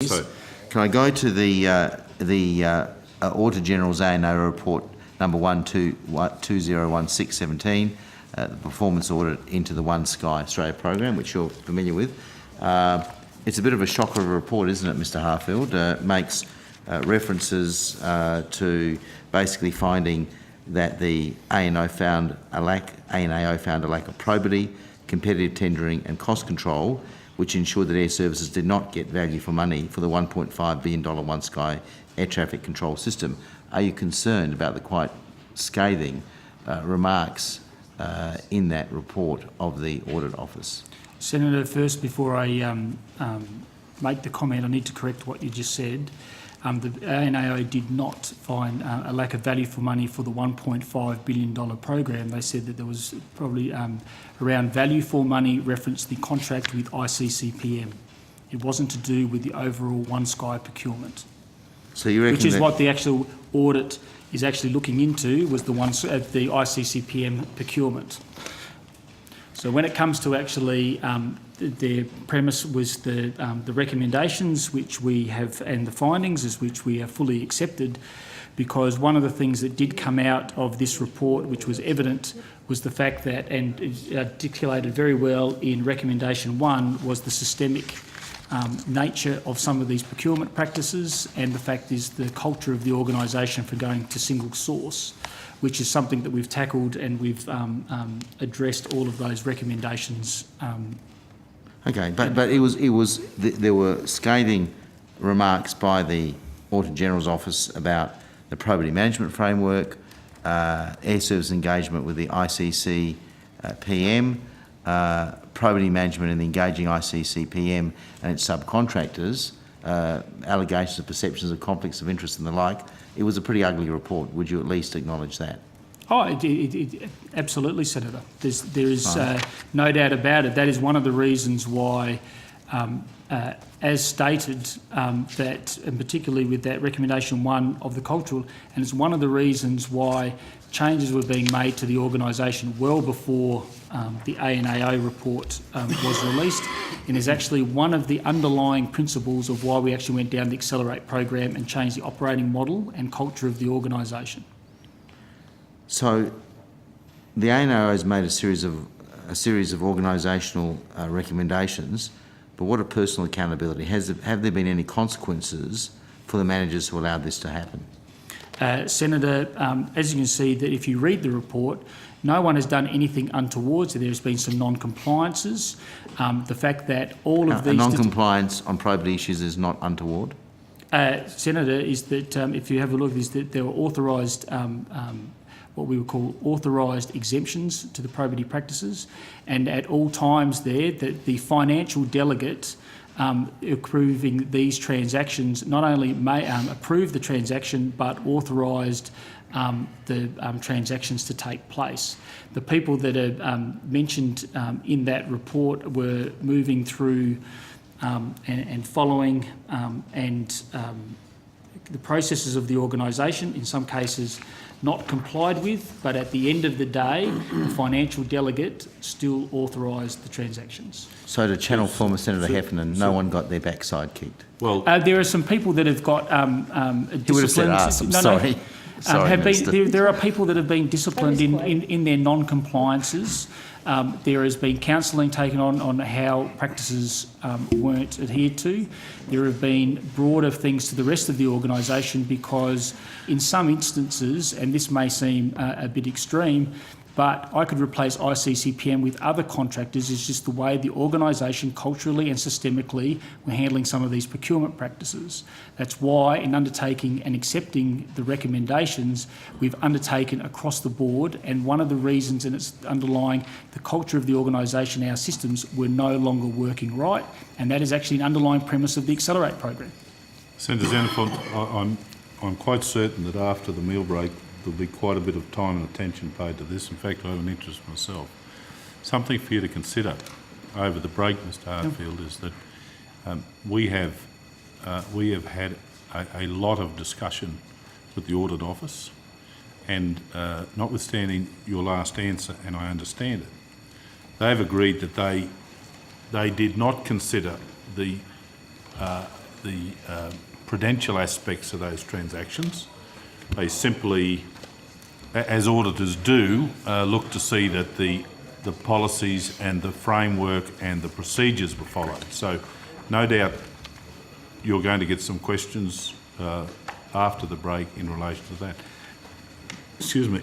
please. So, Can I go to the Auditor General's ANAO report number 201617, the performance audit into the One Sky Australia program, which you're familiar with. It's a bit of a shocker of a report, isn't it, Mr. Harfield? It makes references to basically finding that the ANAO found a lack of probity, competitive tendering and cost control, which ensured that air services did not get value for money for the $1.5 billion One Sky air traffic control system. Are you concerned about the quite scathing remarks in that report of the Audit Office? Senator, first, before I make the comment, I need to correct what you just said. The ANAO did not find a lack of value for money for the $1.5 billion program. They said that there was probably around value for money referenced the contract with ICCPM. It wasn't to do with the overall One Sky procurement. So you reckon which is what the actual audit is actually looking into, was the ICCPM procurement. So when it comes to actually their premise was the recommendations which we have and the findings as which we have fully accepted, because one of the things that did come out of this report which was evident was the fact that, and articulated very well in recommendation 1, was the systemic nature of some of these procurement practices, and the fact is the culture of the organisation for going to single source, which is something that we've tackled, and we've addressed all of those recommendations. Okay, but there were scathing remarks by the Auditor General's Office about the probity management framework, air service engagement with the ICCPM, probity management and the engaging ICCPM and its subcontractors, allegations of perceptions of conflicts of interest and the like. It was a pretty ugly report. Would you at least acknowledge that? Oh, absolutely, Senator. There is no doubt about it. That is one of the reasons why, as stated, that, and particularly with that recommendation 1 of the cultural, and it's one of the reasons why changes were being made to the organisation well before the ANAO report was released, and is actually one of the underlying principles of why we actually went down the Accelerate program and changed the operating model and culture of the organisation. So, the ANAO has made a series of organisational recommendations, but what of personal accountability? Have there been any consequences for the managers who allowed this to happen? Senator, as you can see, that if you read the report, no one has done anything untoward, so there's been some non-compliances. The fact that all of these... A non-compliance on probity issues is not untoward? Senator, is that if you have a look, is that there were authorised what we would call authorised exemptions to the probity practices, and at all times there that the financial delegate approving these transactions not only may approve the transaction but authorised the transactions to take place. The people that are mentioned in that report were moving through and following the processes of the organisation, in some cases not complied with, but at the end of the day, the financial delegate still authorised the transactions. So to channel former Senator Heffernan, no one got their backside kicked? Well, there are some people that have got He would have said us, I'm sorry. There are people that have been disciplined in their non-compliances. There has been counselling taken on how practices weren't adhered to. There have been broader things to the rest of the organisation, because in some instances, and this may seem a bit extreme, but I could replace ICCPM with other contractors. It's just the way the organisation culturally and systemically were handling some of these procurement practices. That's why, in undertaking and accepting the recommendations, we've undertaken across the board, and one of the reasons, and it's underlying the culture of the organisation, our systems were no longer working right, and that is actually an underlying premise of the Accelerate program. Senator Xenophon, I'm quite certain that after the meal break there'll be quite a bit of time and attention paid to this. In fact, I have an interest myself. Something for you to consider over the break, Mr. Harfield, is that we have had a lot of discussion with the Audit Office, and notwithstanding your last answer, and I understand it, they've agreed that they did not consider the prudential aspects of those transactions. They simply, as auditors do, look to see that the policies and the framework and the procedures were followed. So no doubt you're going to get some questions after the break in relation to that. Excuse me.